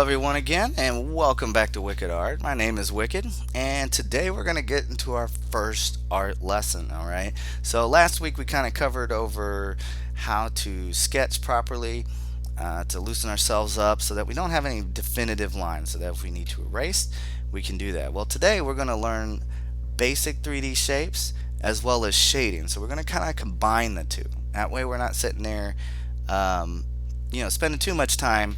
everyone again, and welcome back to Wicked Art. My name is Wicked, and today we're going to get into our first art lesson, all right? So last week we kind of covered over how to sketch properly, to loosen ourselves up so that we don't have any definitive lines, so that if we need to erase, we can do that. Well, today we're going to learn basic 3D shapes as well as shading. So we're going to kind of combine the two. That way we're not sitting there spending too much time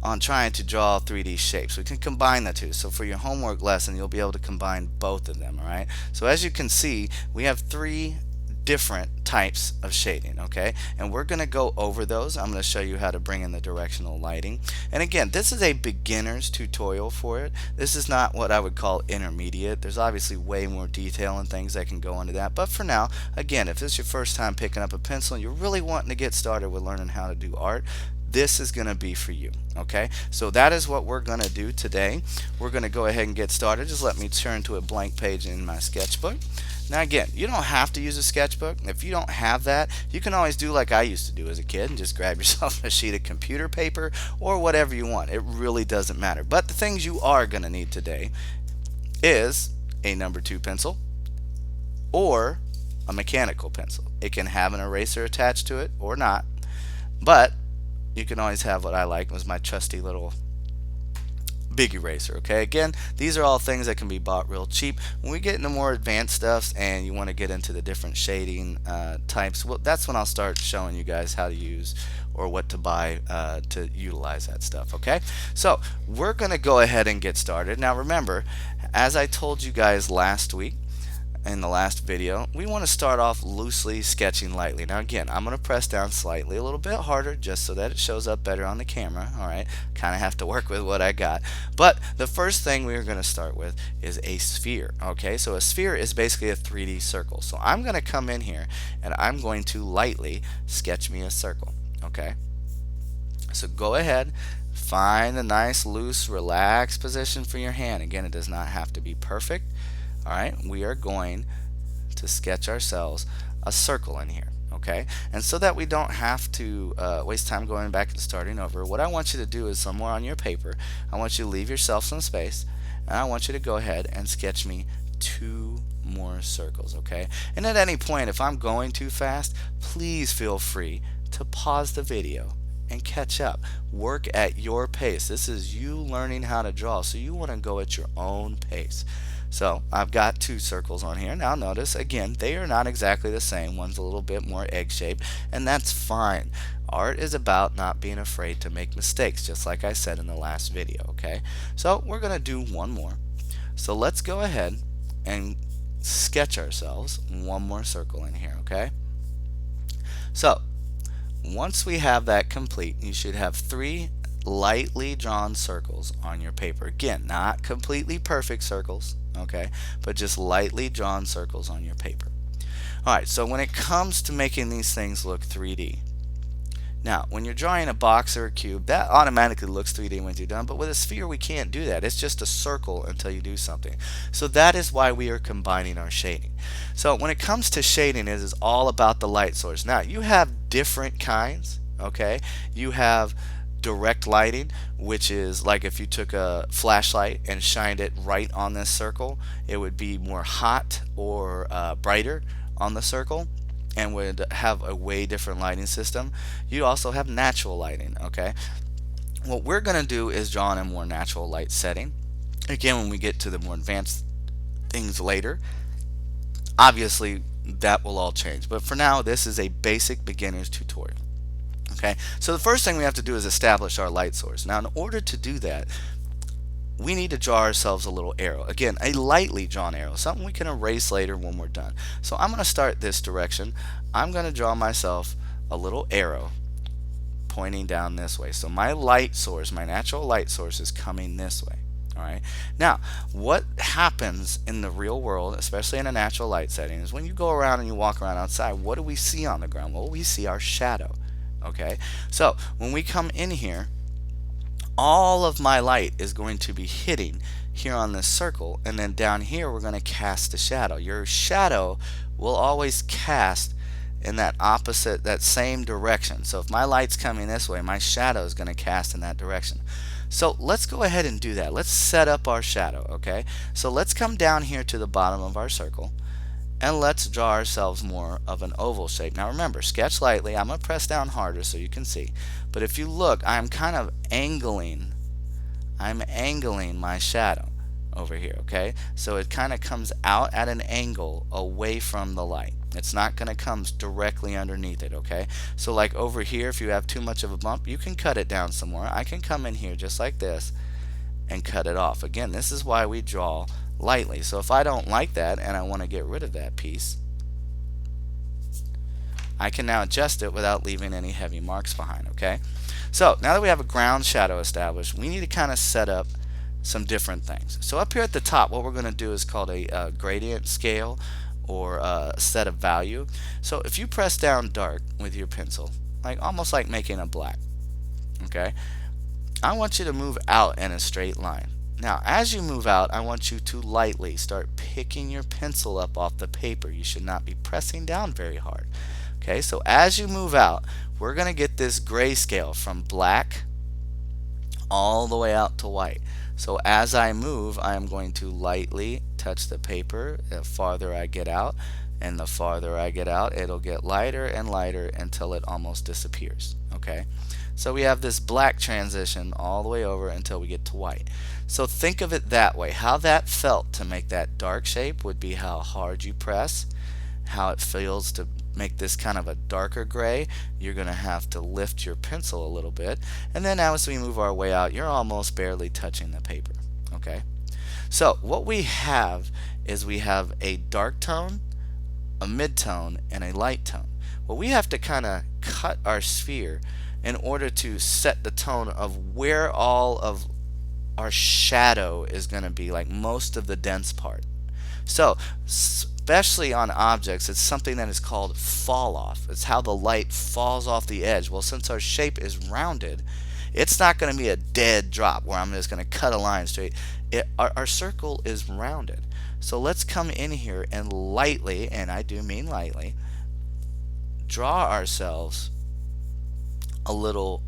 on trying to draw 3D shapes. We can combine the two. So for your homework lesson, you'll be able to combine both of them, all right? So as you can see, we have three different types of shading, okay? And we're going to go over those. I'm going to show you how to bring in the directional lighting. And again, this is a beginner's tutorial for it. This is not what I would call intermediate. There's obviously way more detail and things that can go into that. But for now, again, if this is your first time picking up a pencil and you're really wanting to get started with learning how to do art, this is going to be for you. Okay, so that is what we're going to do today. We're going to go ahead and get started. Just let me turn to a blank page in my sketchbook. Now again, you don't have to use a sketchbook. If you don't have that, you can always do like I used to do as a kid and just grab yourself a sheet of computer paper or whatever you want. It really doesn't matter. But the things you are going to need today is a number 2 pencil or a mechanical pencil. It can have an eraser attached to it or not, but you can always have what I like, was my trusty little big eraser. Okay, again, these are all things that can be bought real cheap. When we get into more advanced stuffs and you want to get into the different shading types, well, that's when I'll start showing you guys how to use or what to buy to utilize that stuff. Okay, so we're going to go ahead and get started. Now remember, as I told you guys last week in the last video, we want to start off loosely, sketching lightly. Now again, I'm going to press down slightly a little bit harder just so that it shows up better on the camera. Alright, kind of have to work with what I got. But the first thing we're going to start with is a sphere. Okay, so a sphere is basically a 3D circle. So I'm going to come in here and I'm going to lightly sketch me a circle. Okay, so go ahead, find a nice, loose, relaxed position for your hand. Again, it does not have to be perfect. Alright, we are going to sketch ourselves a circle in here, okay? And so that we don't have to waste time going back and starting over, what I want you to do is somewhere on your paper, I want you to leave yourself some space, and I want you to go ahead and sketch me 2 more circles, okay? And at any point, if I'm going too fast, please feel free to pause the video and catch up. Work at your pace. This is you learning how to draw, so you want to go at your own pace. So I've got 2 circles on here. Now notice, again, they are not exactly the same. One's a little bit more egg-shaped, and that's fine. Art is about not being afraid to make mistakes, just like I said in the last video, okay? So we're going to do one more. So let's go ahead and sketch ourselves one more circle in here, okay? So once we have that complete, you should have 3 lightly drawn circles on your paper. Again, not completely perfect circles, okay, but just lightly drawn circles on your paper. Alright, so when it comes to making these things look 3D, now when you're drawing a box or a cube, that automatically looks 3D when you're done, but with a sphere we can't do that. It's just a circle until you do something. So that is why we are combining our shading. So when it comes to shading, it is all about the light source. Now you have different kinds, okay? You have direct lighting, which is like if you took a flashlight and shined it right on this circle, it would be more hot or brighter on the circle and would have a way different lighting system. You also have natural lighting, okay? What we're going to do is draw in a more natural light setting. Again, when we get to the more advanced things later, obviously that will all change, but for now this is a basic beginner's tutorial. Okay, so the first thing we have to do is establish our light source. Now in order to do that, we need to draw ourselves a little arrow. Again, a lightly drawn arrow, something we can erase later when we're done. So I'm going to start this direction. I'm going to draw myself a little arrow pointing down this way. So my light source, my natural light source, is coming this way. Alright, now what happens in the real world, especially in a natural light setting, is when you go around and you walk around outside, what do we see on the ground? Well, we see our shadow. Okay, so when we come in here, all of my light is going to be hitting here on this circle, and then down here we're going to cast a shadow. Your shadow will always cast in that opposite, that same direction. So if my light's coming this way, my shadow is going to cast in that direction. So let's go ahead and do that. Let's set up our shadow, okay? So let's come down here to the bottom of our circle and let's draw ourselves more of an oval shape. Now remember, sketch lightly. I'm going to press down harder so you can see. But if you look, I'm kind of angling. I'm angling my shadow over here, okay? So it kind of comes out at an angle away from the light. It's not going to come directly underneath it, okay? So like over here, if you have too much of a bump, you can cut it down some more. I can come in here just like this and cut it off. Again, this is why we draw lightly. So if I don't like that and I want to get rid of that piece, I can now adjust it without leaving any heavy marks behind, okay? So now that we have a ground shadow established, we need to kind of set up some different things. So up here at the top, what we're going to do is called a gradient scale or a set of value. So if you press down dark with your pencil, like almost like making a black, okay, I want you to move out in a straight line. Now as you move out, I want you to lightly start picking your pencil up off the paper. You should not be pressing down very hard. Okay, so as you move out, we're going to get this grayscale from black all the way out to white. So as I move, I am going to lightly touch the paper. The farther I get out, and the farther I get out, it'll get lighter and lighter until it almost disappears. Okay, so we have this black transition all the way over until we get to white. So think of it that way. How that felt to make that dark shape would be how hard you press. How it feels to make this kind of a darker gray, you're going to have to lift your pencil a little bit, and then as we move our way out, you're almost barely touching the paper. Okay, so what we have is we have a dark tone, a mid-tone, and a light tone. Well, we have to kind of cut our sphere in order to set the tone of where all of our shadow is going to be, like most of the dense part. So especially on objects, it's something that is called fall off. It's how the light falls off the edge. Well, since our shape is rounded, it's not going to be a dead drop where I'm just going to cut a line straight. Our circle is rounded. So let's come in here and lightly, and I do mean lightly, draw ourselves a little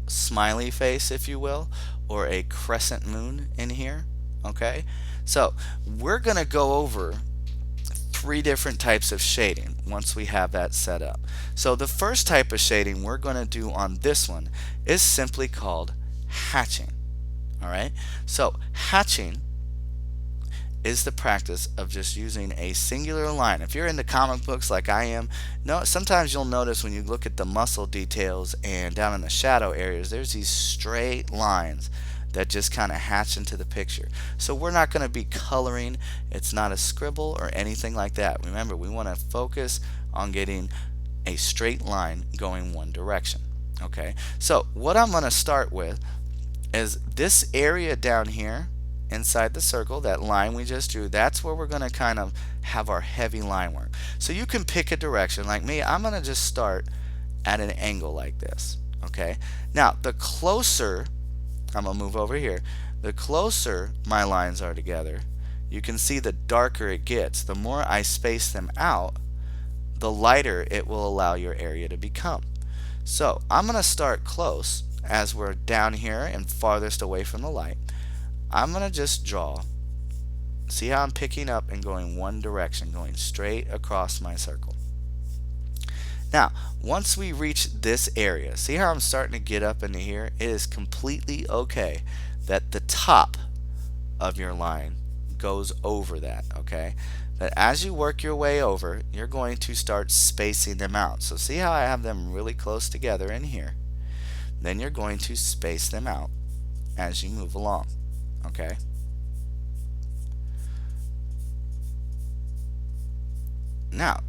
smiley face, if you will, or a crescent moon in here. Okay, so we're going to go over 3 different types of shading once we have that set up. So the first type of shading we're going to do on this one is simply called hatching. Alright, so hatching is the practice of just using a singular line. If you're into comic books like I am, sometimes you'll notice when you look at the muscle details and down in the shadow areas, there's these straight lines that just kind of hatch into the picture. So we're not going to be coloring. It's not a scribble or anything like that. Remember, we want to focus on getting a straight line going one direction. Okay, so what I'm going to start with is this area down here inside the circle, that line we just drew. That's where we're going to kind of have our heavy line work. So you can pick a direction. Like me, I'm going to just start at an angle like this. Okay, now the closer, I'm going to move over here, the closer my lines are together, you can see the darker it gets. The more I space them out, the lighter it will allow your area to become. So I'm going to start close as we're down here and farthest away from the light. I'm going to just draw. See how I'm picking up and going one direction, going straight across my circle. Now, once we reach this area, see how I'm starting to get up into here? It is completely okay that the top of your line goes over that, okay? But as you work your way over, you're going to start spacing them out. So see how I have them really close together in here? Then you're going to space them out as you move along, okay? Now,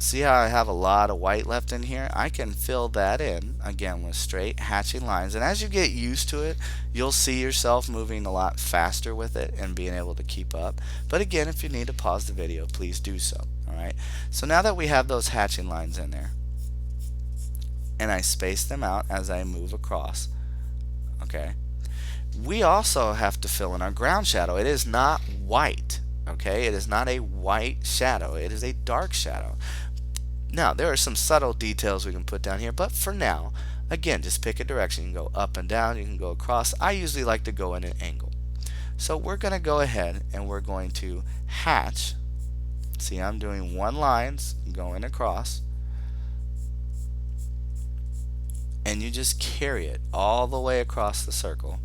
see how I have a lot of white left in here? I can fill that in again with straight hatching lines, and as you get used to it, you'll see yourself moving a lot faster with it and being able to keep up. But again, if you need to pause the video, please do so. Alright, so now that we have those hatching lines in there and I space them out as I move across, okay, we also have to fill in our ground shadow. It is not white. Okay, it is not a white shadow, it is a dark shadow. Now, there are some subtle details we can put down here, but for now, Again, just pick a direction. You can go up and down, you can go across. I usually like to go in an angle. So we're going to go ahead and we're going to hatch. See, I'm doing one line going across, and you just carry it all the way across the circle,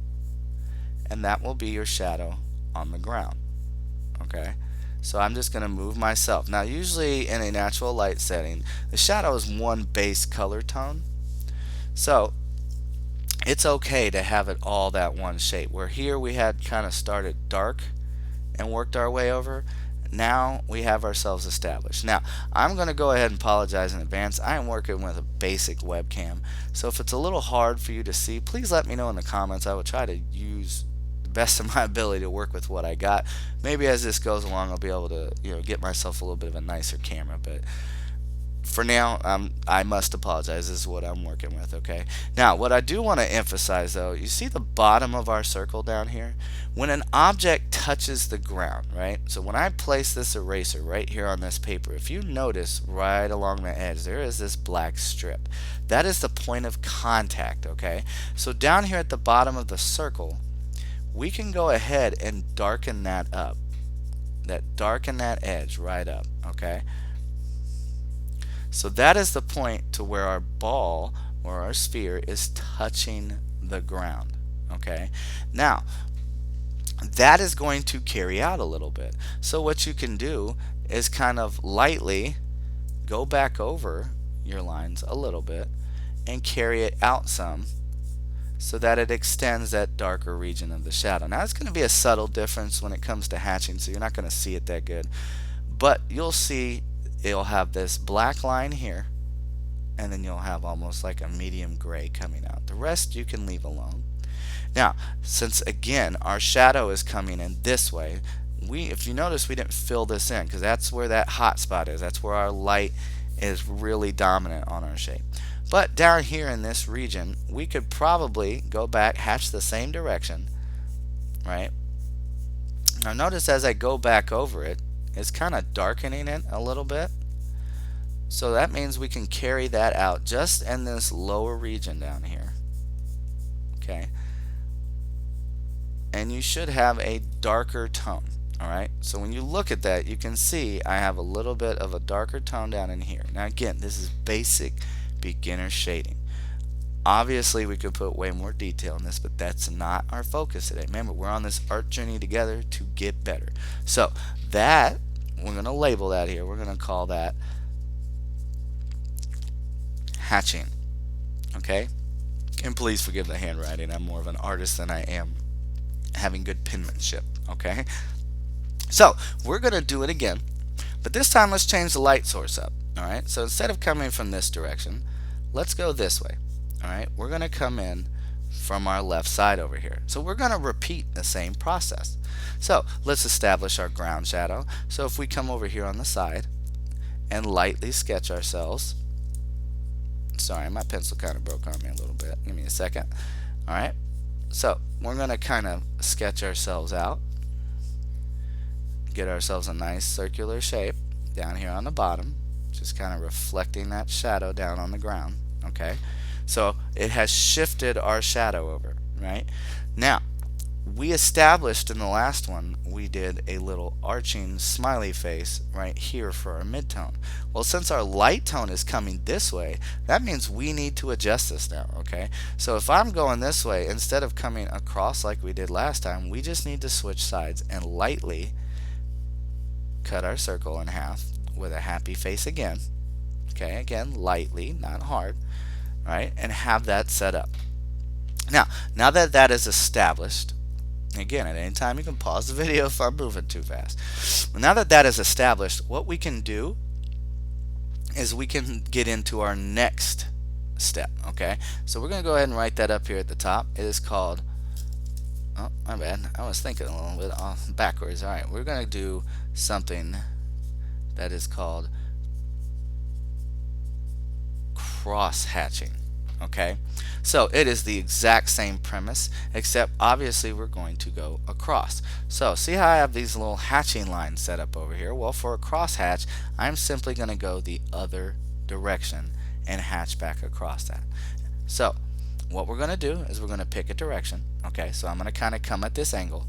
and that will be your shadow on the ground. Okay, so I'm just going to move myself. Now usually in a natural light setting, the shadow is one base color tone, so it's okay to have it all that one shape. Where here we had kind of started dark and worked our way over. Now we have ourselves established. Now I'm going to go ahead and apologize in advance. I am working with a basic webcam, so if it's a little hard for you to see, please let me know in the comments. I will try to use the best of my ability to work with what I got. Maybe as this goes along, I'll be able to get myself a little bit of a nicer camera, but for now, I must apologize. This is what I'm working with, okay? Now, what I do want to emphasize, though, you see the bottom of our circle down here? When an object touches the ground, right? So when I place this eraser right here on this paper, if you notice right along the edge, there is this black strip. That is the point of contact, okay? So down here at the bottom of the circle, we can go ahead and darken that up. Darken that edge right up, okay? So that is the point to where our ball or our sphere is touching the ground. Okay. Now that is going to carry out a little bit. So what you can do is kind of lightly go back over your lines a little bit and carry it out some so that it extends that darker region of the shadow. Now it's going to be a subtle difference when it comes to hatching, so you're not going to see it that good. But you'll see it'll have this black line here, and then you'll have almost like a medium gray coming out. The rest you can leave alone. Now, since again our shadow is coming in this way, if you notice, we didn't fill this in because that's where that hot spot is. That's where our light is really dominant on our shape. But down here in this region, we could probably go back, hatch the same direction, right? Now notice as I go back over it, it's kind of darkening it a little bit. So that means we can carry that out just in this lower region down here. Okay. And you should have a darker tone. Alright. So when you look at that, you can see I have a little bit of a darker tone down in here. Now again, this is basic beginner shading. Obviously we could put way more detail in this, but that's not our focus today. Remember, we're on this art journey together to get better. So that, we're going to label that here. We're going to call that hatching. Okay? And please forgive the handwriting. I'm more of an artist than I am having good penmanship. Okay? So we're going to do it again, but this time let's change the light source up. Alright? So instead of coming from this direction, let's go this way. Alright, we're going to come in from our left side over here. So we're going to repeat the same process. So let's establish our ground shadow. So if we come over here on the side and lightly sketch ourselves. Sorry, my pencil kind of broke on me a little bit. Give me a second. Alright, so we're going to kind of sketch ourselves out. Get ourselves a nice circular shape down here on the bottom. Just kind of reflecting that shadow down on the ground. Okay. So it has shifted our shadow over, right? Now, we established in the last one, we did a little arching smiley face right here for our midtone. Well, since our light tone is coming this way, that means we need to adjust this now, okay? So if I'm going this way, instead of coming across like we did last time, we just need to switch sides and lightly cut our circle in half with a happy face again. Okay, again, lightly, not hard. Right, and have that set up. Now that that is established, again, at any time you can pause the video if I'm moving too fast. Now that that is established, what we can do is we can get into our next step. Okay, so we're going to go ahead and write that up here at the top. It is called, oh, my bad, I was thinking a little bit backwards. Alright, we're going to do something that is called cross hatching. Okay, so it is the exact same premise, except obviously we're going to go across. So see how I have these little hatching lines set up over here? Well, for a cross hatch, I'm simply going to go the other direction and hatch back across that. So what we're going to do is we're going to pick a direction. Okay, so I'm going to kind of come at this angle.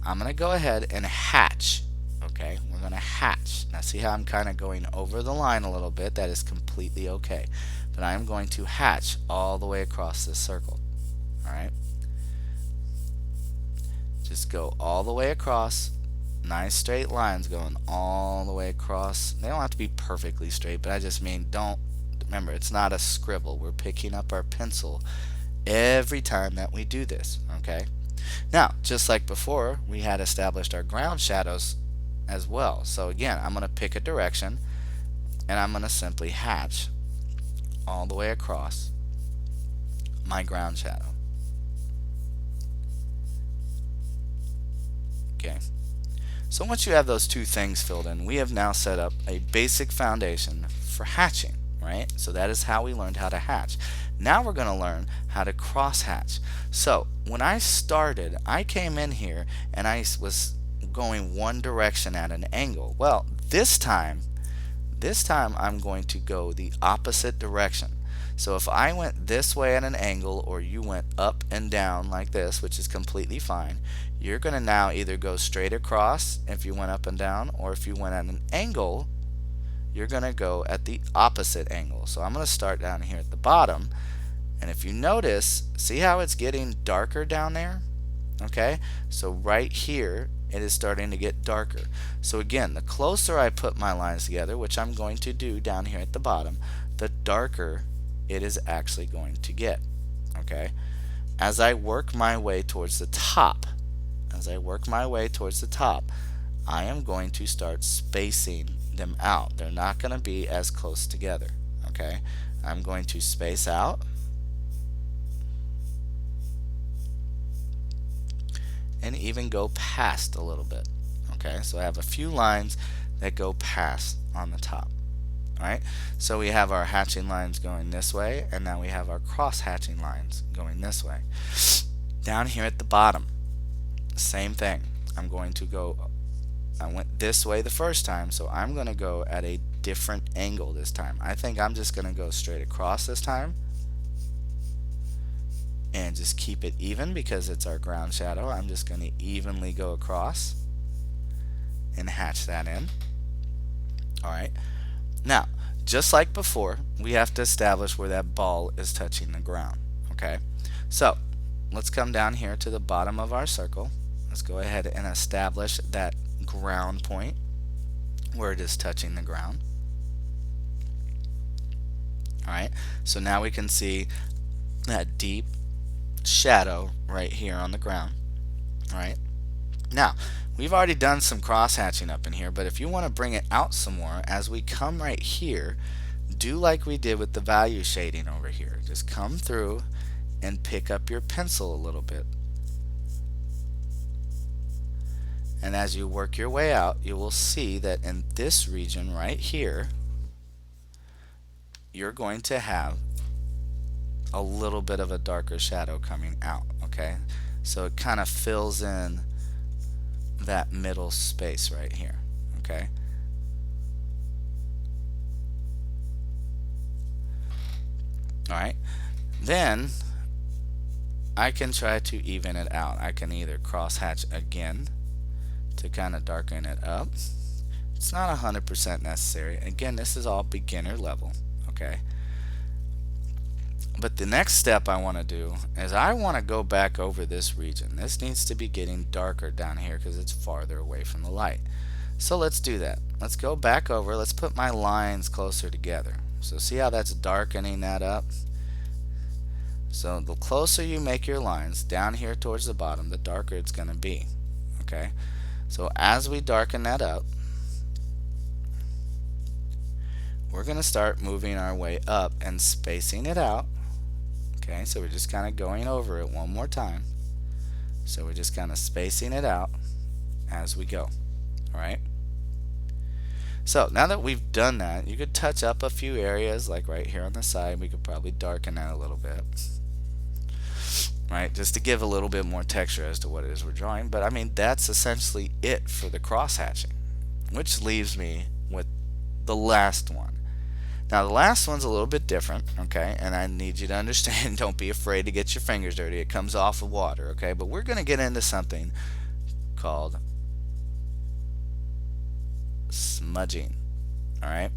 I'm going to go ahead and hatch. Okay, we're going to hatch. Now see how I'm kind of going over the line a little bit? That is completely okay. But I am going to hatch all the way across this circle. Alright, just go all the way across. Nice straight lines going all the way across. They don't have to be perfectly straight, but I just mean, don't remember, it's not a scribble. We're picking up our pencil every time that we do this. Okay, now just like before, we had established our ground shadows as well. So again, I'm going to pick a direction and I'm going to simply hatch all the way across my ground shadow. Okay, so once you have those two things filled in, we have now set up a basic foundation for hatching, right? So that is how we learned how to hatch. Now we're going to learn how to cross hatch. So when I started, I came in here and I was going one direction at an angle. Well, this time I'm going to go the opposite direction. So if I went this way at an angle, or you went up and down like this, which is completely fine, you're going to now either go straight across if you went up and down, or if you went at an angle, you're going to go at the opposite angle. So I'm going to start down here at the bottom, and if you notice, see how it's getting darker down there? Okay, so right here it is starting to get darker. So again, the closer I put my lines together, which I'm going to do down here at the bottom, the darker it is actually going to get. Okay, as I work my way towards the top, I am going to start spacing them out. They're not going to be as close together. Okay, I'm going to space out, and even go past a little bit. Okay, so I have a few lines that go past on the top. Alright, so we have our hatching lines going this way, and now we have our cross hatching lines going this way. Down here at the bottom, same thing. I went this way the first time, so I'm going to go at a different angle this time. I think I'm just going to go straight across this time and just keep it even because it's our ground shadow. I'm just going to evenly go across and hatch that in. Alright, now just like before, we have to establish where that ball is touching the ground. Okay, so let's come down here to the bottom of our circle. Let's go ahead and establish that ground point where it is touching the ground. Alright, so now we can see that deep shadow right here on the ground. Alright, now we've already done some cross hatching up in here, but if you want to bring it out some more, as we come right here, do like we did with the value shading over here. Just come through and pick up your pencil a little bit. And as you work your way out, you will see that in this region right here, you're going to have a little bit of a darker shadow coming out. Okay, so it kind of fills in that middle space right here. Okay, alright, then I can try to even it out. I can either cross hatch again to kind of darken it up. It's not 100% necessary. Again, this is all beginner level. Okay, but the next step I want to do is I want to go back over this region. This needs to be getting darker down here because it's farther away from the light. So let's do that. Let's go back over. Let's put my lines closer together. So see how that's darkening that up? So the closer you make your lines down here towards the bottom, the darker it's going to be. Okay, so as we darken that up, we're going to start moving our way up and spacing it out. Okay, so we're just kind of going over it one more time. So we're just kind of spacing it out as we go. Alright, so now that we've done that, you could touch up a few areas, like right here on the side. We could probably darken that a little bit, right, just to give a little bit more texture as to what it is we're drawing. But I mean, that's essentially it for the cross hatching, which leaves me with the last one. Now the last one's a little bit different, okay? And I need you to understand, don't be afraid to get your fingers dirty. It comes off of water, okay? But we're going to get into something called smudging, all right?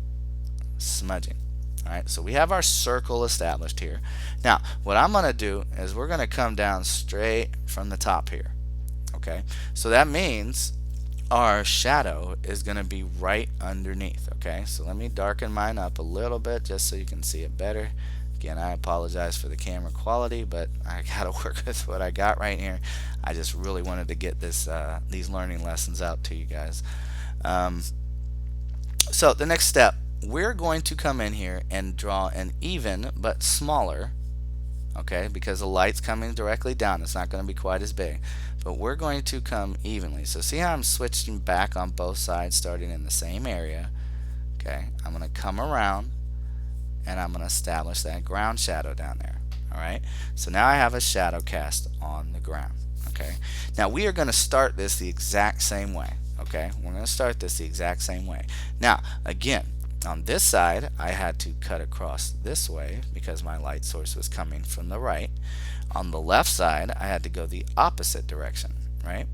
Smudging. All right, so we have our circle established here. Now, what I'm going to do is we're going to come down straight from the top here. Okay, so that means our shadow is going to be right underneath. Okay, so let me darken mine up a little bit just so you can see it better. Again, I apologize for the camera quality, but I got to work with what I got right here. I just really wanted to get these learning lessons out to you guys. So the next step, we're going to come in here and draw an even but smaller, okay, because the light's coming directly down. It's not going to be quite as big, but we're going to come evenly. So see how I'm switching back on both sides starting in the same area. Okay, I'm going to come around and I'm going to establish that ground shadow down there. Alright, so now I have a shadow cast on the ground. Okay, now we are going to start this the exact same way. Okay, we're going to start this the exact same way. Now again, on this side I had to cut across this way because my light source was coming from the right. On the left side I had to go the opposite direction, right?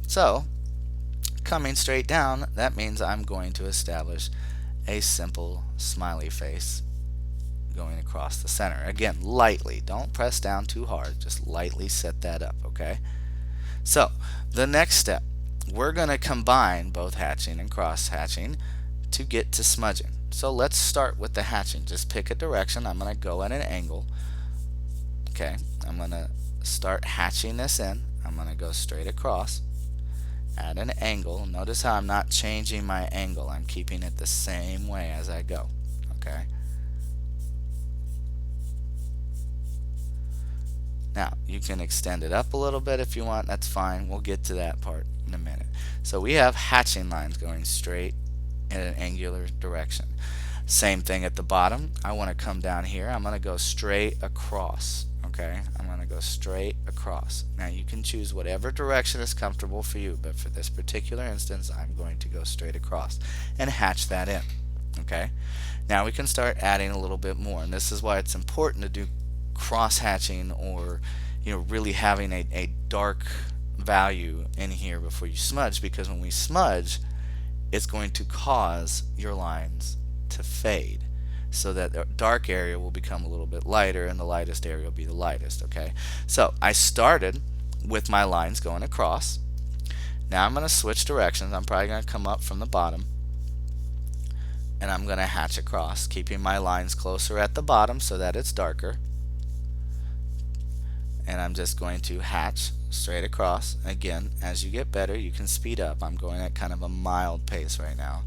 So coming straight down, that means I'm going to establish a simple smiley face going across the center. Again, lightly, don't press down too hard, just lightly set that up. Okay, so the next step, we're going to combine both hatching and cross hatching to get to smudging. So let's start with the hatching. Just pick a direction. I'm going to go at an angle. Okay, I'm going to start hatching this in. I'm going to go straight across at an angle. Notice how I'm not changing my angle. I'm keeping it the same way as I go. Okay. Now you can extend it up a little bit if you want. That's fine. We'll get to that part in a minute. So we have hatching lines going straight in an angular direction. Same thing at the bottom. I want to come down here. I'm going to go straight across. Okay, I'm going to go straight across. Now you can choose whatever direction is comfortable for you, but for this particular instance I'm going to go straight across and hatch that in. Okay, now we can start adding a little bit more, and this is why it's important to do cross hatching, or really having a dark value in here before you smudge, because when we smudge it's going to cause your lines to fade, so that the dark area will become a little bit lighter and the lightest area will be the lightest. Okay, so I started with my lines going across. Now I'm going to switch directions. I'm probably going to come up from the bottom and I'm going to hatch across, keeping my lines closer at the bottom so that it's darker. And I'm just going to hatch straight across. Again, as you get better you can speed up. I'm going at kind of a mild pace right now.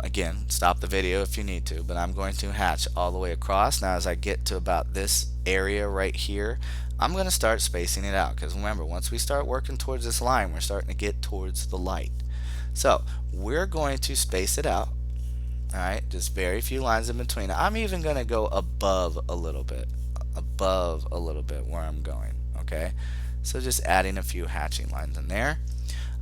Again, stop the video if you need to, but I'm going to hatch all the way across. Now as I get to about this area right here, I'm going to start spacing it out, because remember, once we start working towards this line we're starting to get towards the light. So we're going to space it out. Alright, just very few lines in between. I'm even going to go above a little bit where I'm going. Okay, so just adding a few hatching lines in there.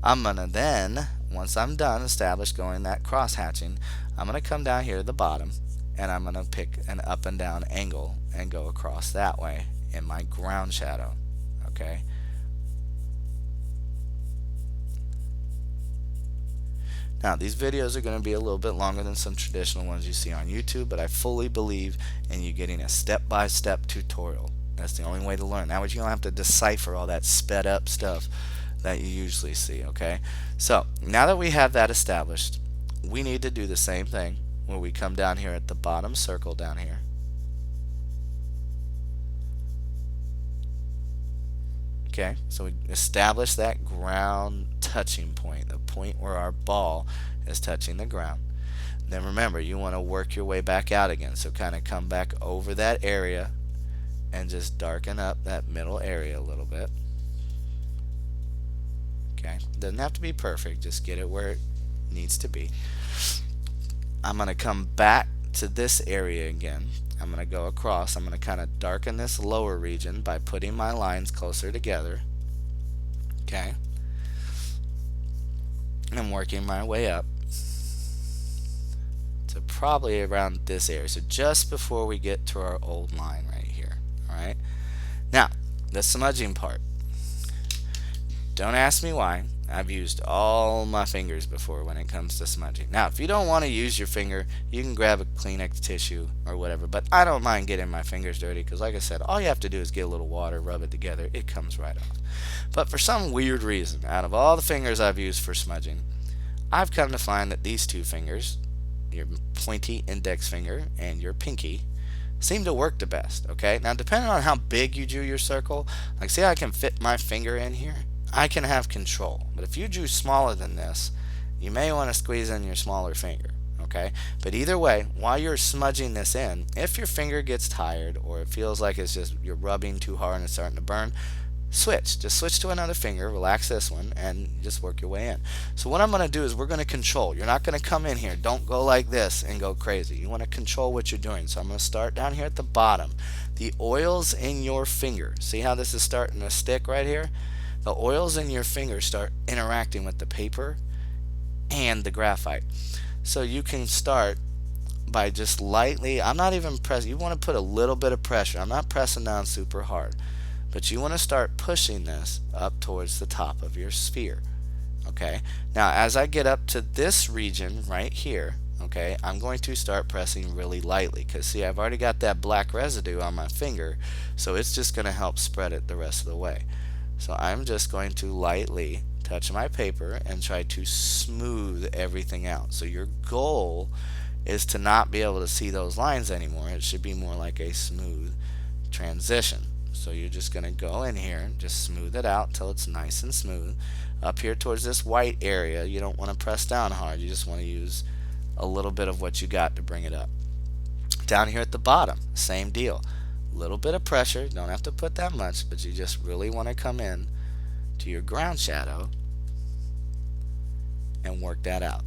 I'm gonna then, once I'm done established going that cross hatching, I'm gonna come down here to the bottom and I'm gonna pick an up and down angle and go across that way in my ground shadow. Okay, now these videos are going to be a little bit longer than some traditional ones you see on YouTube, but I fully believe in you getting a step-by-step tutorial. That's the only way to learn. That way you don't have to decipher all that sped up stuff that you usually see. Okay, so now that we have that established, we need to do the same thing where we come down here at the bottom circle down here. Okay, so we establish that ground touching point, the point where our ball is touching the ground. Then remember, you want to work your way back out again, so kind of come back over that area and just darken up that middle area a little bit. Okay, doesn't have to be perfect, just get it where it needs to be. I'm going to come back to this area again. I'm going to go across. I'm going to kind of darken this lower region by putting my lines closer together. Okay, and I'm working my way up to probably around this area. So just before we get to our old line right here. Alright? Now, the smudging part. Don't ask me why. I've used all my fingers before when it comes to smudging. Now, if you don't want to use your finger, you can grab a Kleenex tissue or whatever. But I don't mind getting my fingers dirty because, like I said, all you have to do is get a little water, rub it together. It comes right off. But for some weird reason, out of all the fingers I've used for smudging, I've come to find that these two fingers, your pointy index finger and your pinky, seem to work the best. Okay? Now, depending on how big you drew your circle, like see how I can fit my finger in here? I can have control. But if you drew smaller than this, you may want to squeeze in your smaller finger. Okay? But either way, while you're smudging this in, if your finger gets tired or it feels like it's just you're rubbing too hard and it's starting to burn, switch. Just switch to another finger, relax this one, and just work your way in. So what I'm going to do is we're going to control. You're not going to come in here. Don't go like this and go crazy. You want to control what you're doing. So I'm going to start down here at the bottom. The oils in your finger. See how this is starting to stick right here? The oils in your finger start interacting with the paper and the graphite. So you can start by just lightly, I'm not even pressing, you want to put a little bit of pressure. I'm not pressing down super hard. But you want to start pushing this up towards the top of your sphere. Okay? Now, as I get up to this region right here, okay, I'm going to start pressing really lightly because see, I've already got that black residue on my finger, so it's just going to help spread it the rest of the way. So I'm just going to lightly touch my paper and try to smooth everything out. So your goal is to not be able to see those lines anymore. It should be more like a smooth transition. So you're just going to go in here and just smooth it out until it's nice and smooth. Up here towards this white area, you don't want to press down hard. You just want to use a little bit of what you got to bring it up. Down here at the bottom, same deal. Little bit of pressure, don't have to put that much, but you just really want to come in to your ground shadow and work that out.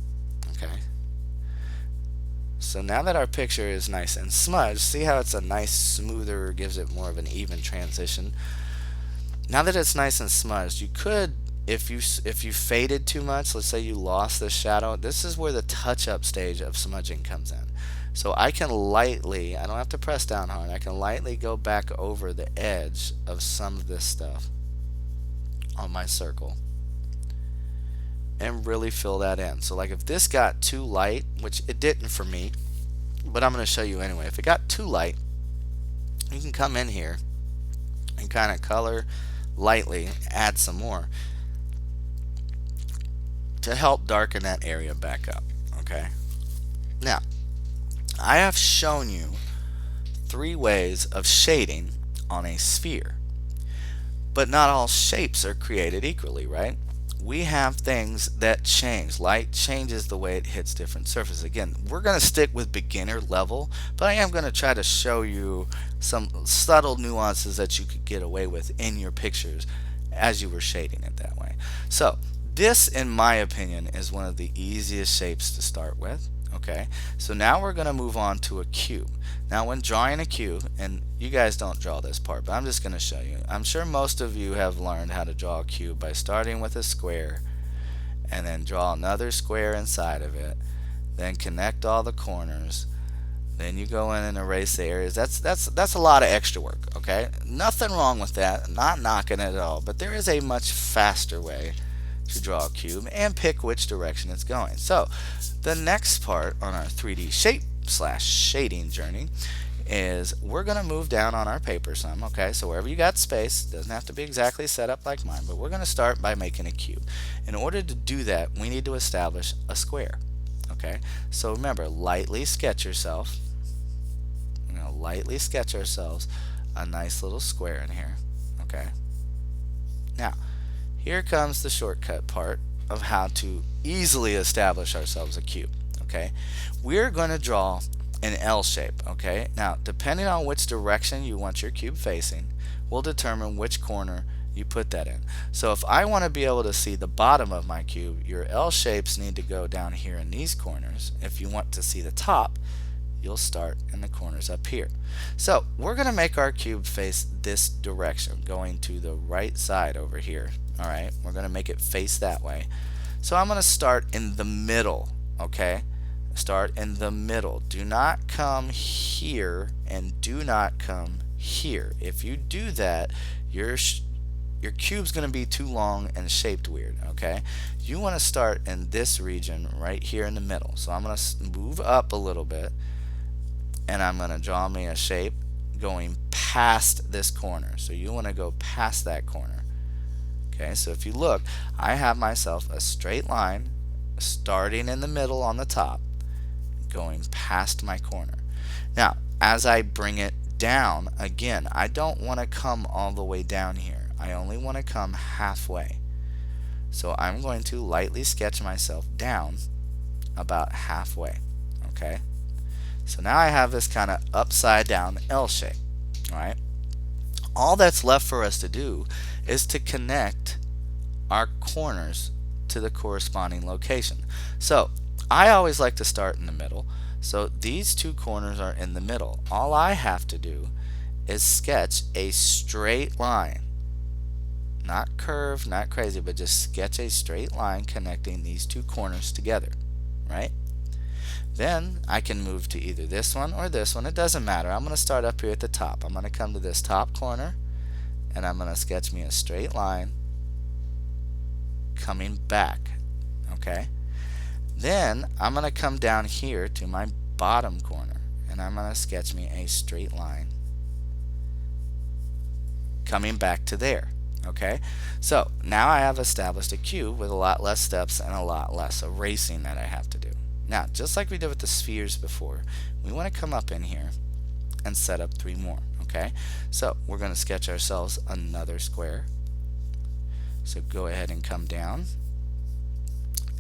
Okay? So now that our picture is nice and smudged, see how it's a nice smoother, gives it more of an even transition. Now that it's nice and smudged, you could, if you faded too much, let's say you lost the shadow, this is where the touch-up stage of smudging comes in. So I can lightly, I don't have to press down hard, I can lightly go back over the edge of some of this stuff on my circle and really fill that in. So like if this got too light, which it didn't for me, but I'm going to show you anyway. If it got too light, you can come in here and kind of color lightly, add some more to help darken that area back up. Okay? Now, I have shown you 3 ways of shading on a sphere. But not all shapes are created equally, right? We have things that change. Light changes the way it hits different surfaces. Again, we're going to stick with beginner level, but I am going to try to show you some subtle nuances that you could get away with in your pictures as you were shading it that way. So, this, in my opinion, is one of the easiest shapes to start with. Okay, so now we're going to move on to a cube. Now when drawing a cube, and you guys don't draw this part, but I'm just going to show you. I'm sure most of you have learned how to draw a cube by starting with a square and then draw another square inside of it, then connect all the corners, then you go in and erase the areas. That's a lot of extra work, okay? Nothing wrong with that, not knocking it at all, but there is a much faster way to draw a cube and pick which direction it's going. So the next part on our 3D shape / shading journey is we're going to move down on our paper some. Okay, so wherever you got space, doesn't have to be exactly set up like mine, but we're going to start by making a cube. In order to do that, we need to establish a square. Okay, so remember, lightly sketch yourself. We're going to lightly sketch ourselves a nice little square in here. Okay, now here comes the shortcut part of how to easily establish ourselves a cube. Okay, we're going to draw an L shape. Okay, now depending on which direction you want your cube facing will determine which corner you put that in. So if I want to be able to see the bottom of my cube, your L shapes need to go down here in these corners. If you want to see the top, you'll start in the corners up here. So we're going to make our cube face this direction, going to the right side over here. Alright, we're going to make it face that way. So I'm going to start in the middle, okay? start in the middle. Do not come here and do not come here. If you do that, your cube's going to be too long and shaped weird, okay? You want to start in this region right here in the middle. So I'm going to move up a little bit, and I'm going to draw me a shape going past this corner. So you want to go past that corner. Okay, so if you look, I have myself a straight line starting in the middle on the top, going past my corner. Now, as I bring it down, again, I don't want to come all the way down here. I only want to come halfway. So I'm going to lightly sketch myself down about halfway. Okay, so now I have this kind of upside down L shape. All right, all that's left for us to do is to connect our corners to the corresponding location. So I always like to start in the middle. So these two corners are in the middle. All I have to do is sketch a straight line. Not curved, not crazy, but just sketch a straight line connecting these two corners together, right? Then I can move to either this one or this one. It doesn't matter. I'm going to start up here at the top. I'm going to come to this top corner, and I'm going to sketch me a straight line coming back, okay? Then I'm going to come down here to my bottom corner, and I'm going to sketch me a straight line coming back to there. Okay, so now I have established a cube with a lot less steps and a lot less erasing that I have to do. Now, just like we did with the spheres before, we want to come up in here and set up 3 more. Okay, so we're going to sketch ourselves another square. So go ahead and come down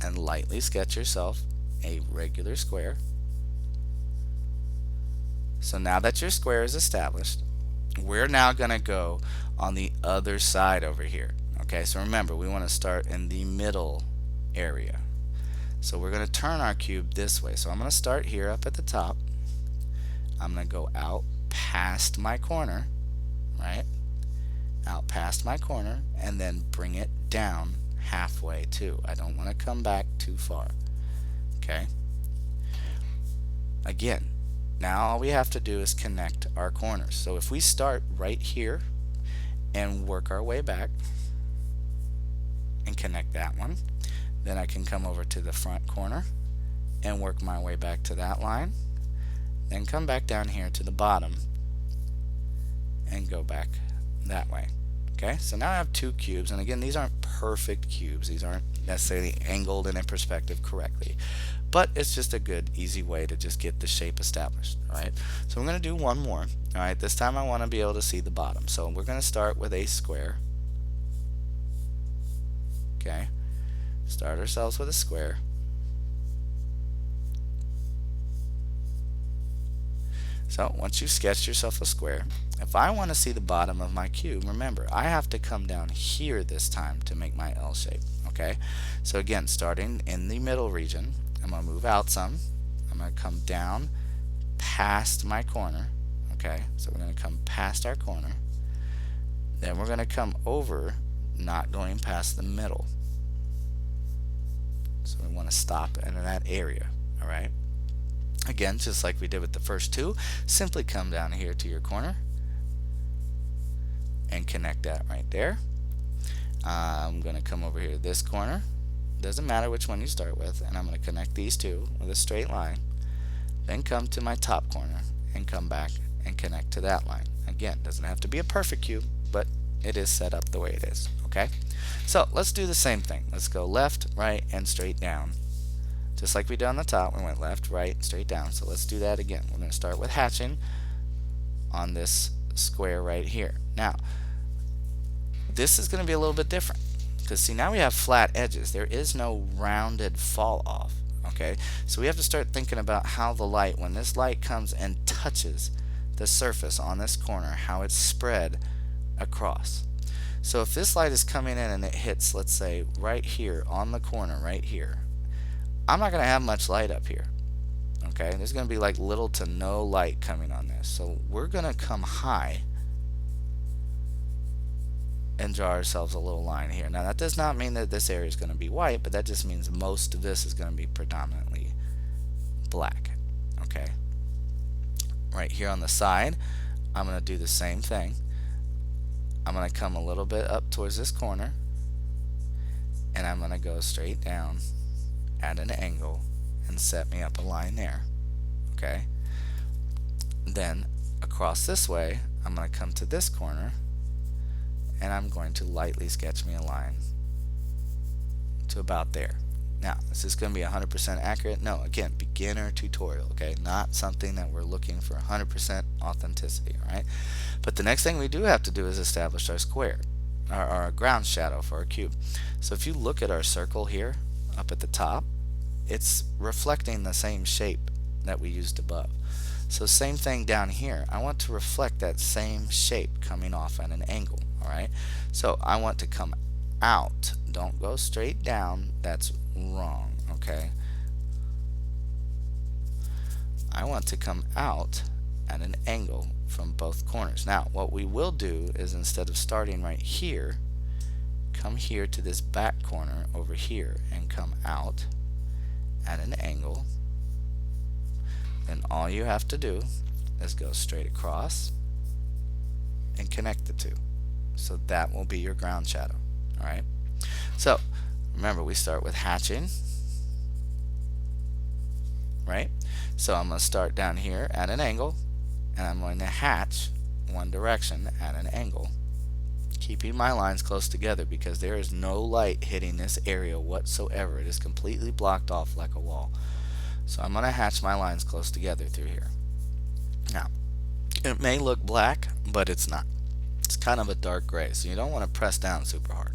and lightly sketch yourself a regular square. So now that your square is established, we're now going to go on the other side over here. Okay, so remember, we want to start in the middle area. So we're going to turn our cube this way. So I'm going to start here up at the top. I'm going to go out past my corner, right? Out past my corner, and then bring it down halfway too. I don't want to come back too far. Okay? Again, now all we have to do is connect our corners. So if we start right here and work our way back and connect that one, then I can come over to the front corner and work my way back to that line, then come back down here to the bottom and go back that way. Okay, so now I have 2 cubes, and again, these aren't perfect cubes. These aren't necessarily angled and in perspective correctly, but it's just a good, easy way to just get the shape established. All right, so we're going to do one more. All right, this time I want to be able to see the bottom. So we're going to start with a square. Okay, start ourselves with a square. So once you've sketched yourself a square, if I want to see the bottom of my cube, remember, I have to come down here this time to make my L shape. Okay, so again, starting in the middle region, I'm going to move out some. I'm going to come down past my corner. Okay, so we're going to come past our corner. Then we're going to come over, not going past the middle. So we want to stop in that area. All right. Again, just like we did with the first 2, simply come down here to your corner and connect that right there. I'm going to come over here to this corner. Doesn't matter which one you start with, and I'm going to connect these 2 with a straight line. Then come to my top corner and come back and connect to that line. Again, doesn't have to be a perfect cube, but it is set up the way it is. Okay, so let's do the same thing. Let's go left, right, and straight down. Just like we did on the top, we went left, right, straight down. So let's do that again. We're going to start with hatching on this square right here. Now, this is going to be a little bit different, because see, now we have flat edges. There is no rounded fall off. Okay, so we have to start thinking about how the light, when this light comes and touches the surface on this corner, how it's spread across. So if this light is coming in and it hits, let's say, right here on the corner, right here, I'm not going to have much light up here. Okay, there's going to be like little to no light coming on this. So we're going to come high and draw ourselves a little line here. Now that does not mean that this area is going to be white, but that just means most of this is going to be predominantly black. Okay. Right here on the side, I'm going to do the same thing. I'm going to come a little bit up towards this corner, and I'm going to go straight down at an angle and set me up a line there. Okay. Then across this way, I'm going to come to this corner, and I'm going to lightly sketch me a line to about there. Now, is this going to be 100% accurate? No, again, beginner tutorial, okay? Not something that we're looking for 100% authenticity, all right? But the next thing we do have to do is establish our square, our ground shadow for our cube. So if you look at our circle here, up at the top, it's reflecting the same shape that we used above. So same thing down here. I want to reflect that same shape coming off at an angle, all right? So I want to come out. Don't go straight down. That's wrong, okay? I want to come out at an angle from both corners. Now, what we will do is, instead of starting right here, come here to this back corner over here and come out at an angle. Then all you have to do is go straight across and connect the two. So that will be your ground shadow. Alright? So remember, we start with hatching. Right? So I'm going to start down here at an angle, and I'm going to hatch one direction at an angle, keeping my lines close together because there is no light hitting this area whatsoever. It is completely blocked off like a wall. So I'm going to hatch my lines close together through here. Now, it may look black, but it's not. It's kind of a dark gray, so you don't want to press down super hard.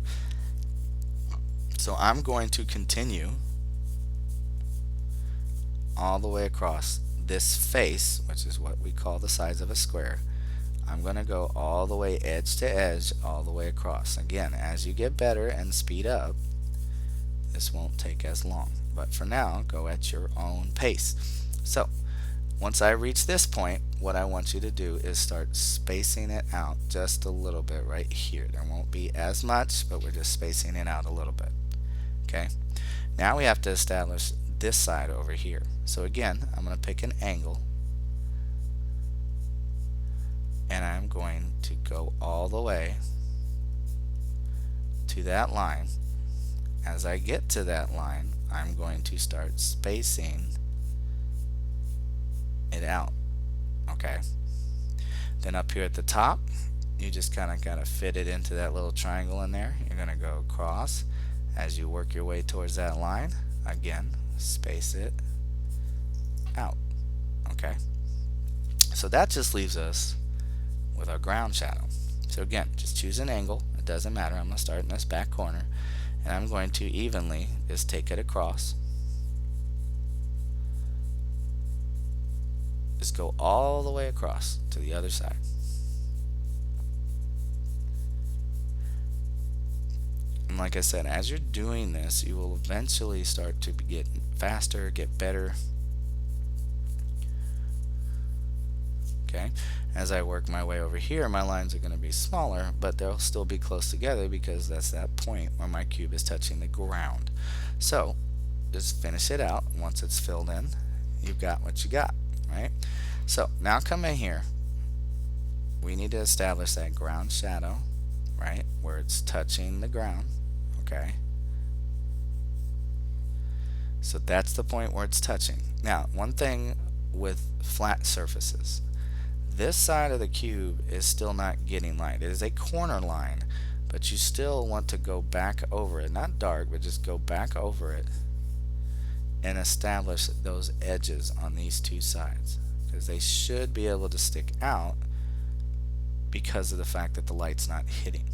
So I'm going to continue all the way across this face, which is what we call the size of a square. I'm going to go all the way edge to edge, all the way across. Again, as you get better and speed up, this won't take as long. But for now, go at your own pace. So once I reach this point, what I want you to do is start spacing it out just a little bit right here. There won't be as much, but we're just spacing it out a little bit. Okay. Now we have to establish this side over here. So again, I'm going to pick an angle, and I'm going to go all the way to that line. As I get to that line, I'm going to start spacing it out. Okay. Then up here at the top, you just kind of got to fit it into that little triangle in there. You're going to go across. As you work your way towards that line, again, space it out. Okay. So that just leaves us with our ground shadow. So again, just choose an angle. It doesn't matter. I'm going to start in this back corner, and I'm going to evenly just take it across. Just go all the way across to the other side. And like I said, as you're doing this, you will eventually start to get faster, get better. Okay, as I work my way over here, my lines are going to be smaller, but they'll still be close together because that's that point where my cube is touching the ground. So just finish it out. Once it's filled in, you've got what you got, right? So now come in here. We need to establish that ground shadow, right, where it's touching the ground. Okay, so that's the point where it's touching. Now, one thing with flat surfaces, this side of the cube is still not getting light. It is a corner line, but you still want to go back over it, not dark, but just go back over it and establish those edges on these two sides, because they should be able to stick out because of the fact that the light's not hitting.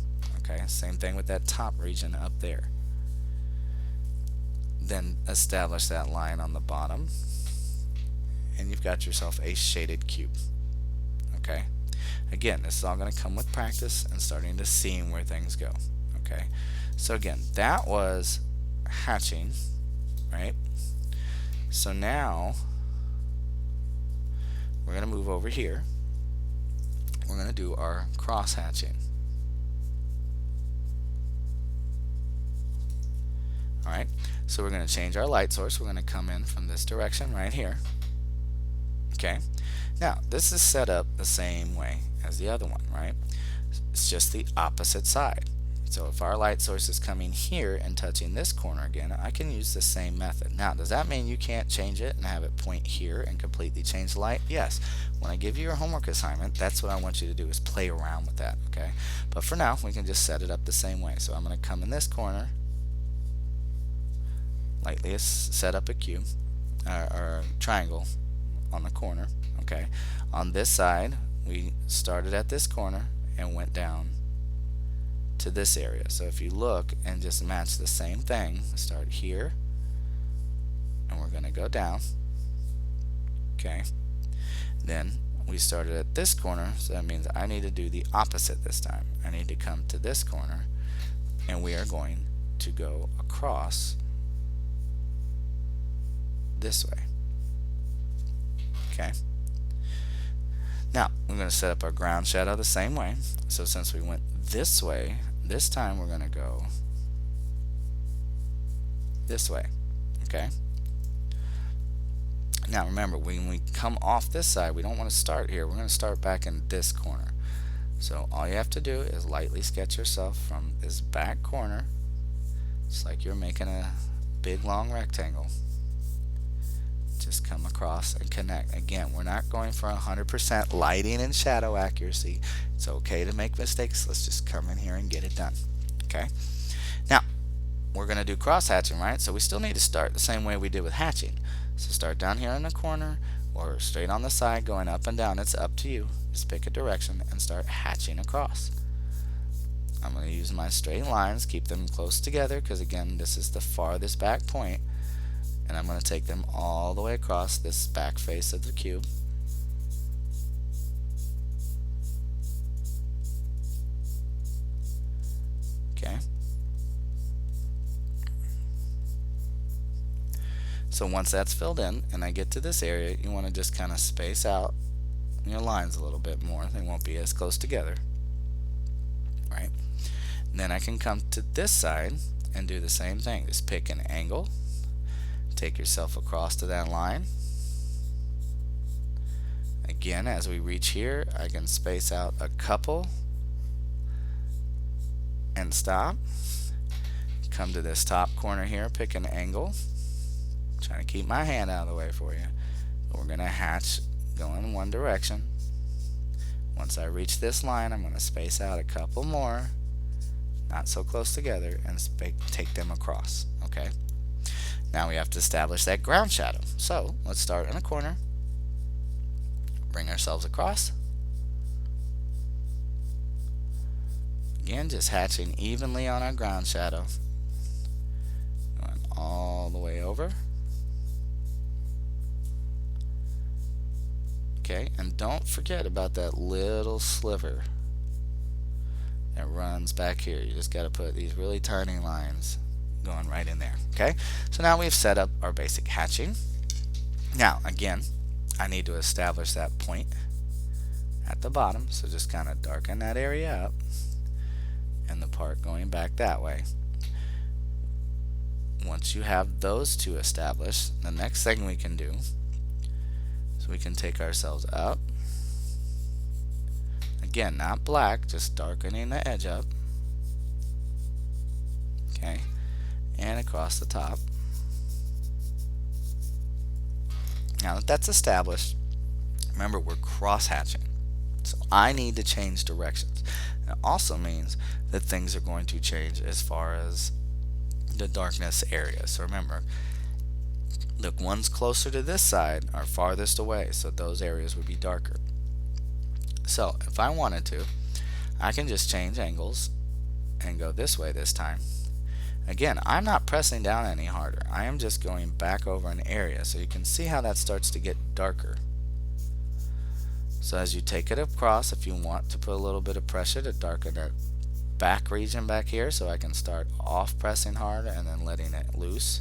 Okay, same thing with that top region up there. Then establish that line on the bottom, and you've got yourself a shaded cube. Okay, again, this is all going to come with practice and starting to see where things go. Okay, so again, that was hatching, right? So now we're going to move over here. We're going to do our cross hatching. Alright, so we're going to change our light source. We're going to come in from this direction right here. Okay, now this is set up the same way as the other one, right? It's just the opposite side. So if our light source is coming here and touching this corner again, I can use the same method. Now, does that mean you can't change it and have it point here and completely change the light? Yes. When I give you your homework assignment, that's what I want you to do, is play around with that, okay? But for now, we can just set it up the same way. So I'm going to come in this corner, lightly set up a cube, or a triangle on the corner, okay? On this side, we started at this corner and went down to this area. So if you look and just match the same thing, start here and we're going to go down. Okay, then we started at this corner, so that means I need to do the opposite this time. I need to come to this corner and we are going to go across this way. Okay, now we're going to set up our ground shadow the same way. So since we went this way, this time we're going to go this way. Okay, now remember, when we come off this side, we don't want to start here. We're going to start back in this corner. So all you have to do is lightly sketch yourself from this back corner. It's like you're making a big long rectangle. Just come across and connect. Again, we're not going for 100% lighting and shadow accuracy. It's okay to make mistakes. Let's just come in here and get it done. Okay, now we're going to do cross hatching, right? So we still need to start the same way we did with hatching. So start down here in the corner or straight on the side, going up and down. It's up to you. Just pick a direction and start hatching across. I'm going to use my straight lines, keep them close together, because again, this is the farthest back point. And I'm going to take them all the way across this back face of the cube. Okay. So once that's filled in and I get to this area, you want to just kind of space out your lines a little bit more. They won't be as close together. Right? And then I can come to this side and do the same thing. Just pick an angle. Take yourself across to that line. Again, as we reach here, I can space out a couple and stop. Come to this top corner here, pick an angle. I'm trying to keep my hand out of the way for you. But we're going to hatch going in one direction. Once I reach this line, I'm going to space out a couple more, not so close together, and take them across. Okay. Now we have to establish that ground shadow. So let's start in a corner, bring ourselves across. Again, just hatching evenly on our ground shadow, going all the way over. Okay, and don't forget about that little sliver that runs back here. You just got to put these really tiny lines going right in there. Okay, so now we've set up our basic hatching. Now again, I need to establish that point at the bottom, so just kind of darken that area up and the part going back that way. Once you have those two established, the next thing we can do is we can take ourselves up. Again, not black, just darkening the edge up. Okay, and across the top. Now that that's established, remember we're cross hatching, so I need to change directions. It also means that things are going to change as far as the darkness area. So remember, the ones closer to this side are farthest away, so those areas would be darker. So if I wanted to, I can just change angles and go this way this time. Again, I'm not pressing down any harder. I am just going back over an area, so you can see how that starts to get darker. So as you take it across, if you want to put a little bit of pressure to darken that back region back here, so I can start off pressing hard and then letting it loose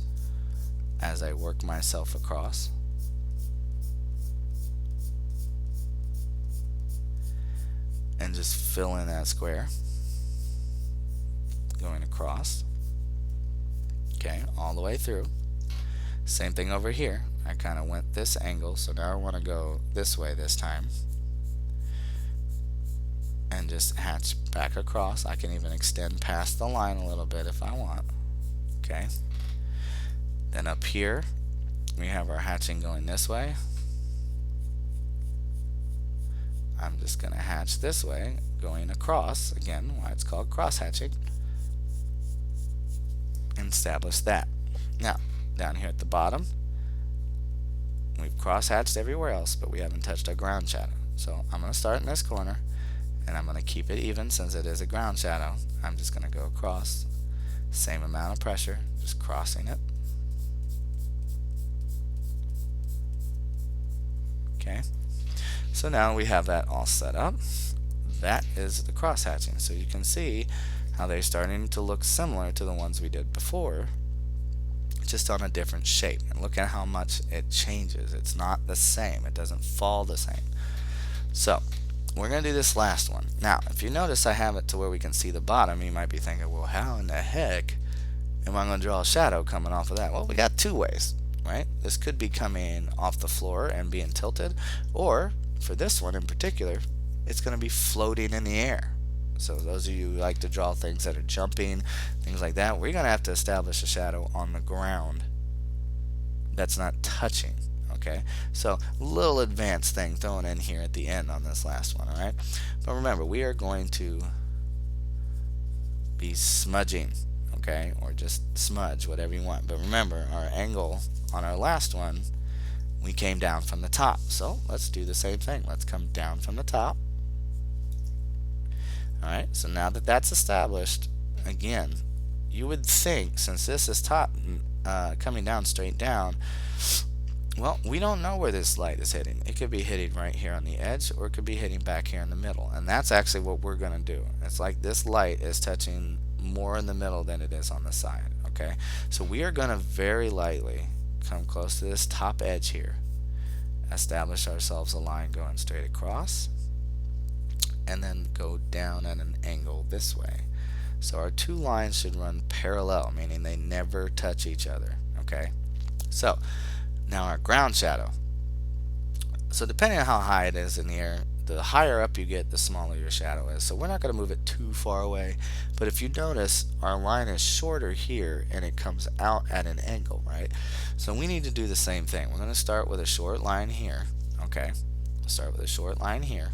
as I work myself across. And just fill in that square going across. Okay, all the way through. Same thing over here. I kind of went this angle, so now I want to go this way this time and just hatch back across. I can even extend past the line a little bit if I want. Okay. Then up here we have our hatching going this way. I'm just going to hatch this way going across, again why it's called cross hatching, and establish that. Now down here at the bottom we've cross hatched everywhere else, but we haven't touched our ground shadow. So I'm going to start in this corner and I'm going to keep it even since it is a ground shadow. I'm just going to go across, same amount of pressure, just crossing it. Okay, so now we have that all set up. That is the cross hatching. So you can see how they're starting to look similar to the ones we did before, just on a different shape. And look at how much it changes. It's not the same. It doesn't fall the same. So we're going to do this last one. Now, if you notice I have it to where we can see the bottom, you might be thinking, well, how in the heck am I going to draw a shadow coming off of that? Well, we got two ways, right? This could be coming off the floor and being tilted, or for this one in particular, it's going to be floating in the air. So those of you who like to draw things that are jumping, things like that, we're going to have to establish a shadow on the ground that's not touching. Okay, so a little advanced thing thrown in here at the end on this last one. Alright, but remember, we are going to be smudging, okay, or just smudge, whatever you want. But remember, our angle on our last one, we came down from the top. So let's do the same thing. Let's come down from the top. Alright, so now that that's established, again, you would think, since this is top, coming down straight down, well, we don't know where this light is hitting. It could be hitting right here on the edge, or it could be hitting back here in the middle. And that's actually what we're going to do. It's like this light is touching more in the middle than it is on the side. Okay, so we are going to very lightly come close to this top edge here, establish ourselves a line going straight across, and then go down at an angle this way. So our two lines should run parallel, meaning they never touch each other. Okay, so now our ground shadow. So depending on how high it is in the air, the higher up you get, the smaller your shadow is. So we're not going to move it too far away, but if you notice, our line is shorter here and it comes out at an angle, right? So we need to do the same thing. We're going to start with a short line here. Okay, start with a short line here.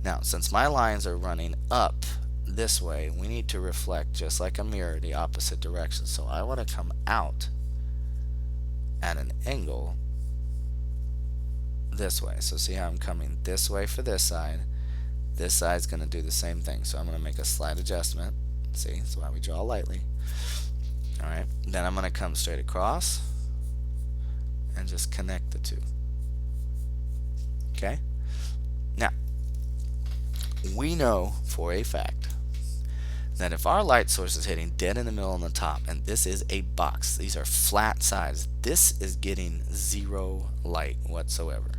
Now, since my lines are running up this way, we need to reflect just like a mirror the opposite direction. So I want to come out at an angle this way. So see how I'm coming this way for this side. This side's going to do the same thing. So I'm going to make a slight adjustment. See, that's why we draw lightly. Alright, then I'm going to come straight across and just connect the two. Okay? Now, we know for a fact that if our light source is hitting dead in the middle on the top, and this is a box, these are flat sides, this is getting zero light whatsoever.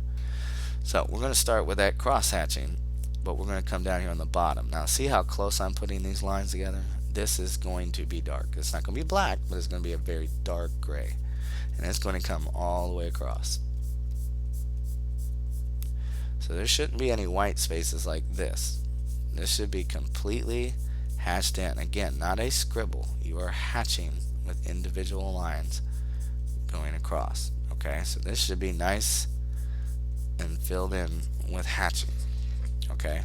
So we're going to start with that cross hatching, but we're going to come down here on the bottom. Now see how close I'm putting these lines together? This is going to be dark. It's not going to be black, but it's going to be a very dark gray. And it's going to come all the way across. So there shouldn't be any white spaces like this. This should be completely hatched in. Again, not a scribble. You are hatching with individual lines going across. Okay, so this should be nice and filled in with hatching. Okay,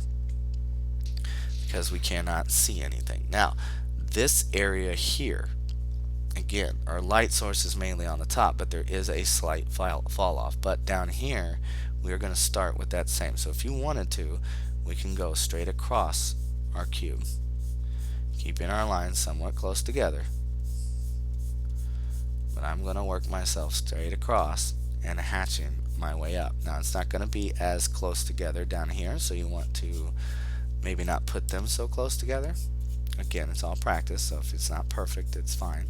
because we cannot see anything. Now, this area here, again, our light source is mainly on the top, but there is a slight fall off. But down here, we are going to start with that same. So if you wanted to, we can go straight across our cube, keeping our lines somewhat close together. But I'm going to work myself straight across and hatching my way up. Now it's not going to be as close together down here, so you want to maybe not put them so close together. Again, it's all practice, so if it's not perfect, it's fine.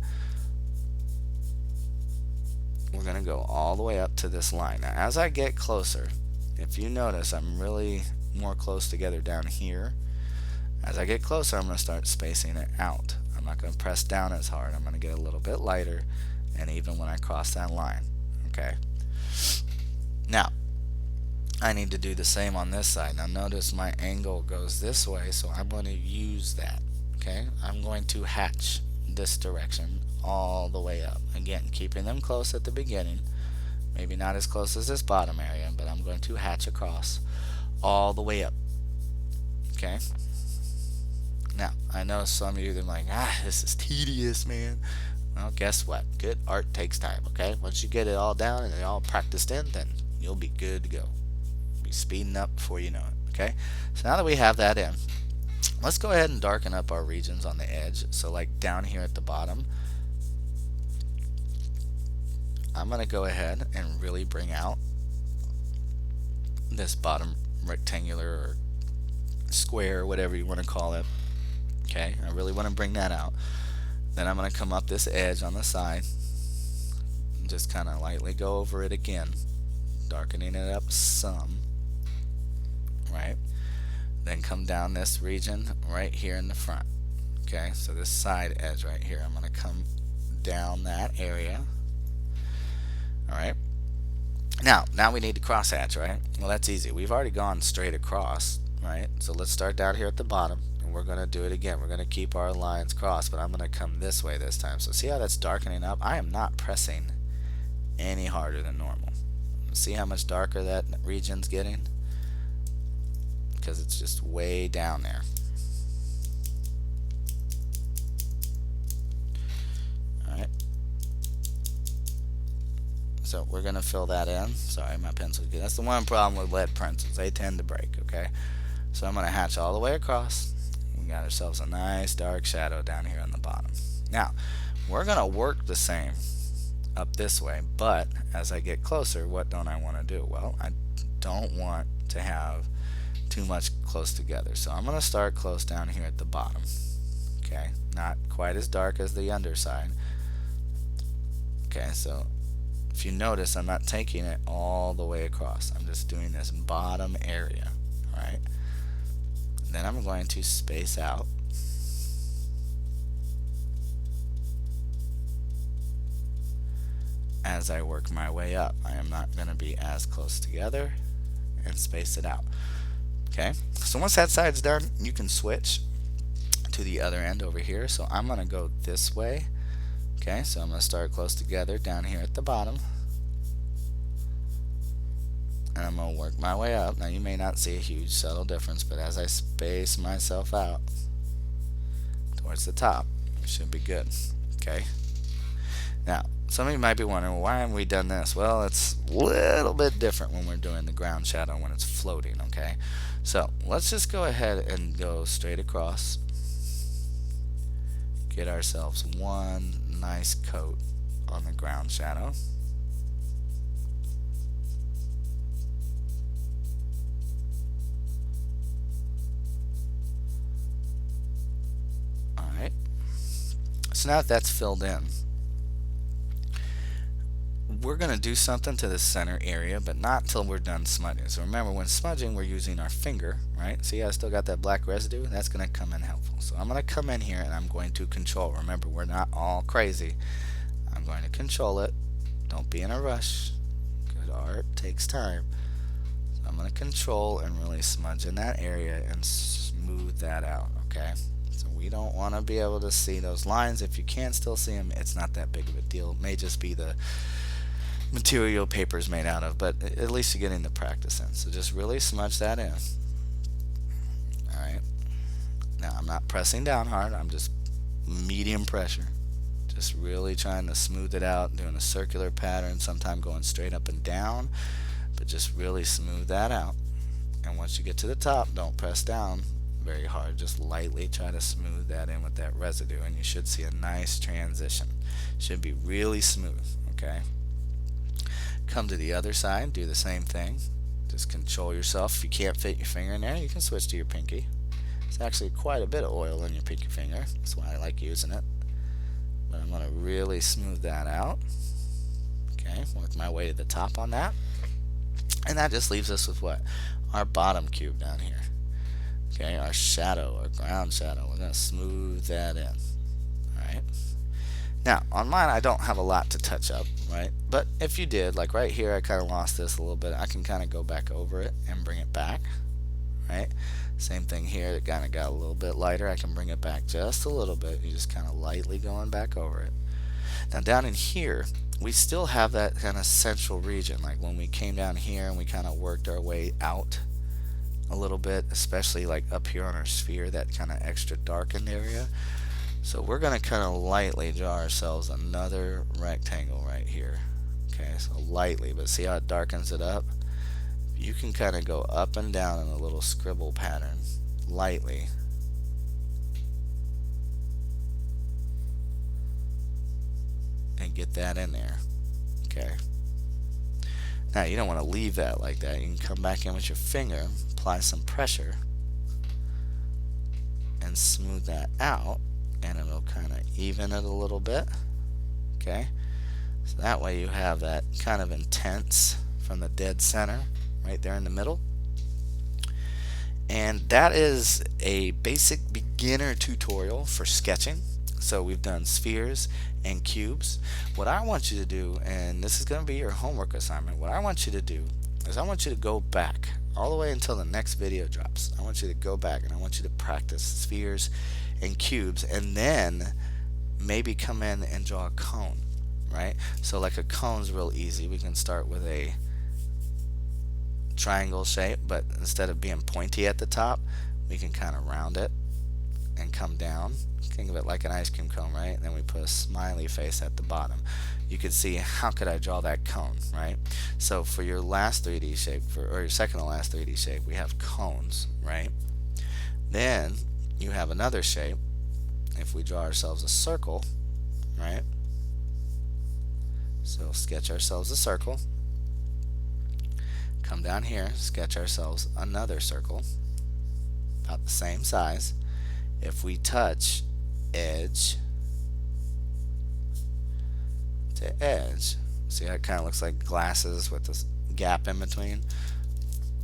We're going to go all the way up to this line. Now as I get closer, if you notice, I'm really more close together down here. As I get closer, I'm going to start spacing it out. I'm I'm not going to press down as hard. I'm going to get a little bit lighter, and even when I cross that line. Okay. Now, I need to do the same on this side. Now notice my angle goes this way, so I'm going to use that. Okay, I'm going to hatch this direction all the way up. Again, keeping them close at the beginning. Maybe not as close as this bottom area, but I'm going to hatch across all the way up. Okay. Now, I know some of you are like, this is tedious, man. Well, guess what? Good art takes time, okay? Once you get it all down and it all practiced in, then you'll be good to go. Be speeding up before you know it, okay? So now that we have that in, let's go ahead and darken up our regions on the edge. So like down here at the bottom, I'm going to go ahead and really bring out this bottom rectangular or square, whatever you want to call it. Okay, I really want to bring that out. Then I'm going to come up this edge on the side and just kind of lightly go over it again, darkening it up some, right? Then come down this region right here in the front. Okay, so this side edge right here, I'm going to come down that area. Alright, now we need to cross hatch, right? Well, that's easy. We've already gone straight across, right? So let's start down here at the bottom, and we're going to do it again. We're going to keep our lines crossed, but I'm going to come this way this time. So see how that's darkening up? I am not pressing any harder than normal. See how much darker that region's getting? Because it's just way down there. Alright. So we're going to fill that in. Sorry, my pencil. That's the one problem with lead pencils. They tend to break, okay? So I'm going to hatch all the way across. We got ourselves a nice dark shadow down here on the bottom. Now, we're going to work the same up this way, but as I get closer, what don't I want to do? Well, I don't want to have too much close together. So I'm going to start close down here at the bottom. Okay, not quite as dark as the underside. Okay, so if you notice, I'm not taking it all the way across. I'm just doing this bottom area, right? Then I'm going to space out. As I work my way up, I am not going to be as close together, and space it out. Okay, so once that side's done, you can switch to the other end over here. So I'm going to go this way. Okay, so I'm going to start close together down here at the bottom, and I'm going to work my way up. Now you may not see a huge subtle difference, but as I space myself out towards the top, it should be good. Okay, now some of you might be wondering, why haven't we done this? Well, it's a little bit different when we're doing the ground shadow when it's floating. Okay, so let's just go ahead and go straight across, get ourselves one nice coat on the ground shadow. Alright, so now that that's filled in, we're going to do something to the center area, but not till we're done smudging. So remember, when smudging, we're using our finger, right? See, I still got that black residue. That's going to come in helpful. So I'm going to come in here and I'm going to control. Remember, we're not all crazy. I'm going to control it. Don't be in a rush. Good art takes time. So I'm going to control and really smudge in that area and smooth that out, okay? So we don't want to be able to see those lines. If you can still see them, it's not that big of a deal. It may just be the material paper's made out of, but at least you're getting the practice in. So just really smudge that in. Alright, now I'm not pressing down hard, I'm just medium pressure, just really trying to smooth it out, doing a circular pattern, sometimes going straight up and down, but just really smooth that out. And once you get to the top, don't press down very hard, just lightly try to smooth that in with that residue, and you should see a nice transition. Should be really smooth. Okay, come to the other side, do the same thing. Just control yourself. If you can't fit your finger in there, you can switch to your pinky. It's actually quite a bit of oil in your pinky finger. That's why I like using it. But I'm going to really smooth that out. Okay, work my way to the top on that. And that just leaves us with what? Our bottom cube down here. Okay, our shadow, our ground shadow. We're going to smooth that in. right? Now, on mine, I don't have a lot to touch up, right? But if you did, like right here, I kind of lost this a little bit. I can kind of go back over it and bring it back, right? Same thing here. It kind of got a little bit lighter. I can bring it back just a little bit. You're just kind of lightly going back over it. Now, down in here, we still have that kind of central region. Like when we came down here and we kind of worked our way out a little bit, especially like up here on our sphere, that kind of extra darkened area. So we're going to kind of lightly draw ourselves another rectangle right here. Okay, so lightly, but see how it darkens it up? You can kind of go up and down in a little scribble pattern, lightly. And get that in there. Okay. Now you don't want to leave that like that. You can come back in with your finger, apply some pressure, and smooth that out. And it'll kind of even it a little bit. Okay, so that way you have that kind of intense from the dead center right there in the middle. And that is a basic beginner tutorial for sketching. So we've done spheres and cubes. What I want you to do, and this is going to be your homework assignment, what I want you to do is I want you to go back all the way until the next video drops. I want you to go back and I want you to practice spheres and cubes, and then maybe come in and draw a cone, right? So like a cone's real easy. We can start with a triangle shape, but instead of being pointy at the top, we can kind of round it and come down. Think of it like an ice cream cone, right? And then we put a smiley face at the bottom. You could see, how could I draw that cone, right? So for your last 3D shape, or your second to last 3D shape, we have cones, right? Then you have another shape. If we draw ourselves a circle, right? So sketch ourselves a circle. Come down here, sketch ourselves another circle, about the same size. If we touch edge to edge, see how it kind of looks like glasses with this gap in between?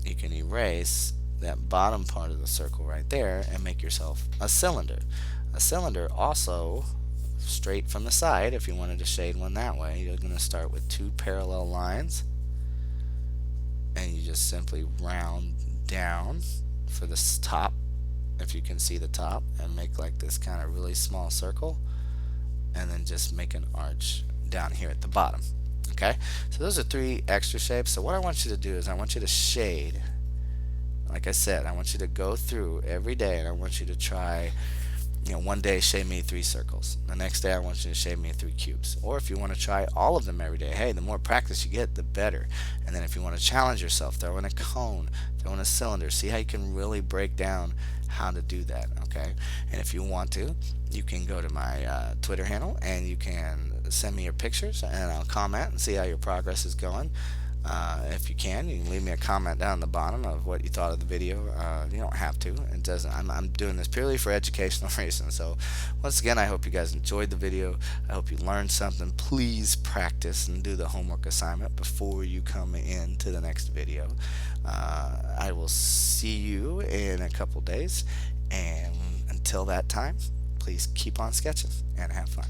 You can erase that bottom part of the circle right there and make yourself a cylinder. A cylinder also straight from the side, if you wanted to shade one that way, you're going to start with two parallel lines and you just simply round down for this top, if you can see the top, and make like this kind of really small circle, and then just make an arch down here at the bottom. Okay, so those are three extra shapes. So what I want you to do is I want you to shade. Like I said, I want you to go through every day and I want you to try, one day shade me 3 circles. The next day I want you to shade me 3 cubes. Or if you want to try all of them every day, hey, the more practice you get, the better. And then if you want to challenge yourself, throw in a cone, throw in a cylinder. See how you can really break down how to do that, okay? And if you want to, you can go to my Twitter handle and you can send me your pictures and I'll comment and see how your progress is going. If you can leave me a comment down the bottom of what you thought of the video. You don't have to. It doesn't. I'm doing this purely for educational reasons. So once again, I hope you guys enjoyed the video. I hope you learned something. Please practice and do the homework assignment before you come into the next video. I will see you in a couple days, and until that time, please keep on sketching and have fun.